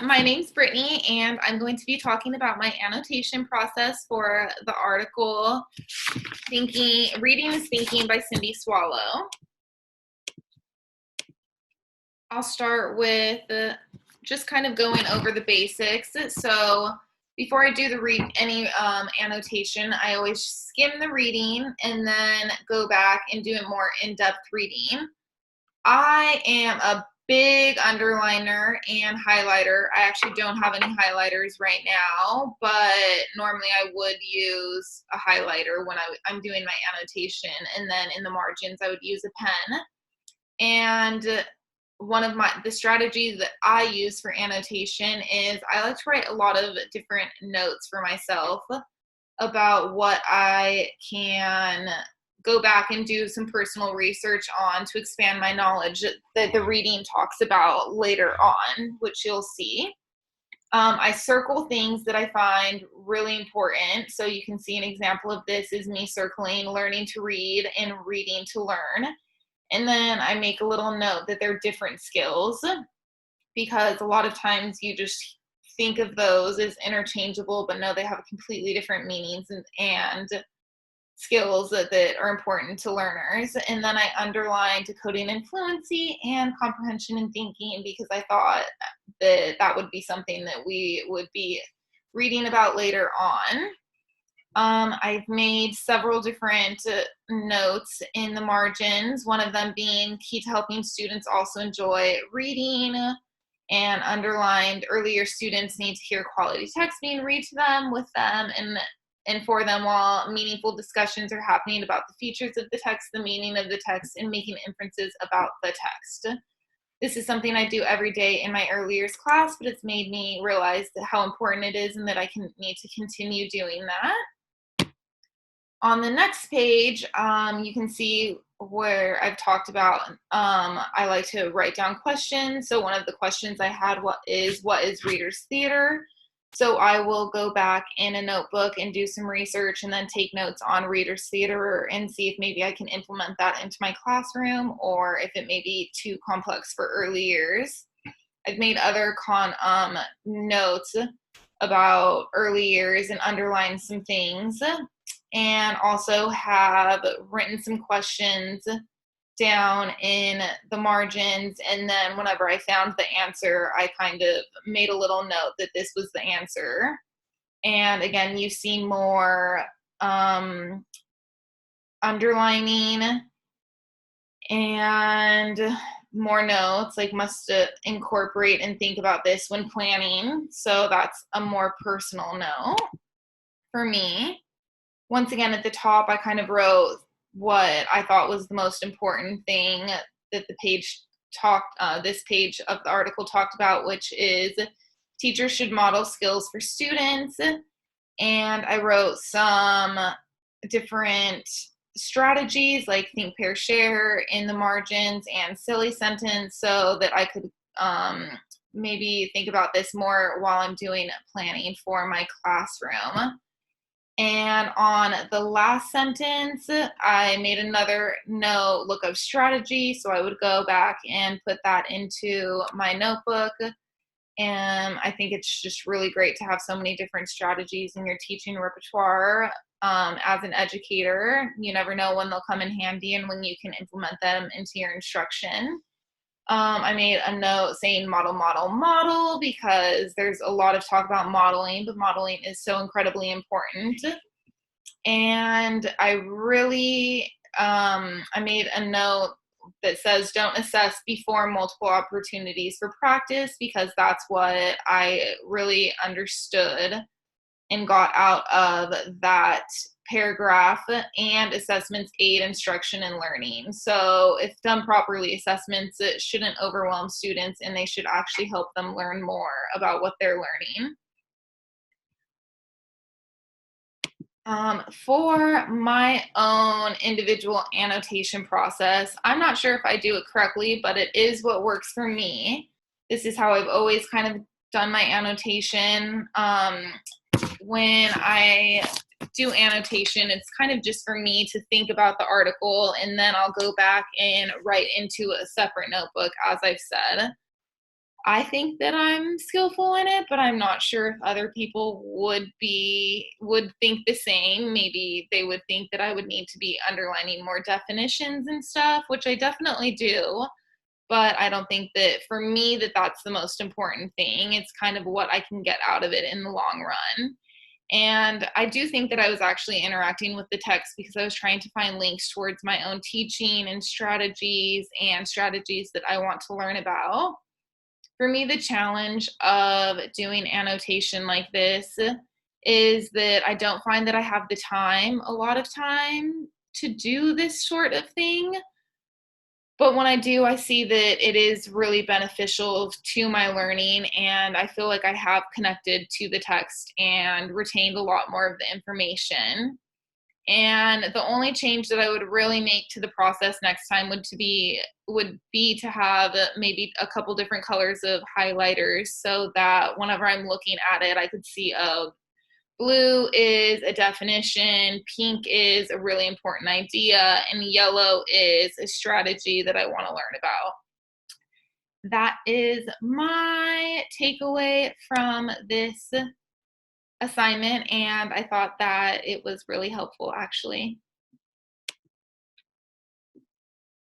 my name's Brittany, and I'm going to be talking about my annotation process for the article Reading is Thinking by Cindy Swallow. I'll start with just kind of going over the basics. So before I do any annotation, I always skim the reading and then go back and do a more in-depth reading. I am a big underliner and highlighter. I actually don't have any highlighters right now, but normally I would use a highlighter when I'm doing my annotation, and then in the margins I would use a pen. And one of the strategies that I use for annotation is I like to write a lot of different notes for myself about what I can go back and do some personal research on to expand my knowledge that the reading talks about later on, which you'll see. I circle things that I find really important. So you can see an example of this is me circling learning to read and reading to learn. And then I make a little note that they're different skills, because a lot of times you just think of those as interchangeable, but no, they have completely different meanings and skills that are important to learners. And then I underlined decoding and fluency and comprehension and thinking, because I thought that would be something that we would be reading about later on. I've made several different notes in the margins, one of them being key to helping students also enjoy reading, and underlined earlier students need to hear quality text being read to them, with them, and for them while meaningful discussions are happening about the features of the text, the meaning of the text, and making inferences about the text. This is something I do every day in my early years class, but it's made me realize how important it is and that I need to continue doing that. On the next page, you can see where I've talked about, I like to write down questions. So one of the questions I had what is reader's theater? So I will go back in a notebook and do some research and then take notes on reader's theater and see if maybe I can implement that into my classroom, or if it may be too complex for early years. I've made other notes about early years and underlined some things, and also have written some questions down in the margins, and then whenever I found the answer, I kind of made a little note that this was the answer. And again, you see more underlining and more notes, like must incorporate and think about this when planning. So that's a more personal note for me. Once again, at the top, I kind of wrote what I thought was the most important thing that this page of the article talked about, which is teachers should model skills for students. And I wrote some different strategies like think, pair, share in the margins, and silly sentence, so that I could maybe think about this more while I'm doing planning for my classroom. And on the last sentence, I made another note, look up strategy. So I would go back and put that into my notebook. And I think it's just really great to have so many different strategies in your teaching repertoire. As an educator, you never know when they'll come in handy and when you can implement them into your instruction. I made a note saying model, model, model, because there's a lot of talk about modeling, but modeling is so incredibly important. And I really, I made a note that says don't assess before multiple opportunities for practice, because that's what I really understood and got out of that paragraph. And assessments aid instruction and learning. So if done properly, assessments shouldn't overwhelm students, and they should actually help them learn more about what they're learning. For my own individual annotation process, I'm not sure if I do it correctly, but it is what works for me. This is how I've always kind of done my annotation. When I do annotation, it's kind of just for me to think about the article, and then I'll go back and write into a separate notebook, as I've said. I think that I'm skillful in it, but I'm not sure if other people would think the same. Maybe they would think that I would need to be underlining more definitions and stuff, which I definitely do. But I don't think that for me that that's the most important thing. It's kind of what I can get out of it in the long run. And I do think that I was actually interacting with the text because I was trying to find links towards my own teaching and strategies that I want to learn about. For me, the challenge of doing annotation like this is that I don't find that I have the time a lot of time to do this sort of thing. But when I do, I see that it is really beneficial to my learning, and I feel like I have connected to the text and retained a lot more of the information. And the only change that I would really make to the process next time would be to have maybe a couple different colors of highlighters so that whenever I'm looking at it, I could see, oh, blue is a definition, pink is a really important idea, and yellow is a strategy that I want to learn about. That is my takeaway from this assignment, and I thought that it was really helpful actually.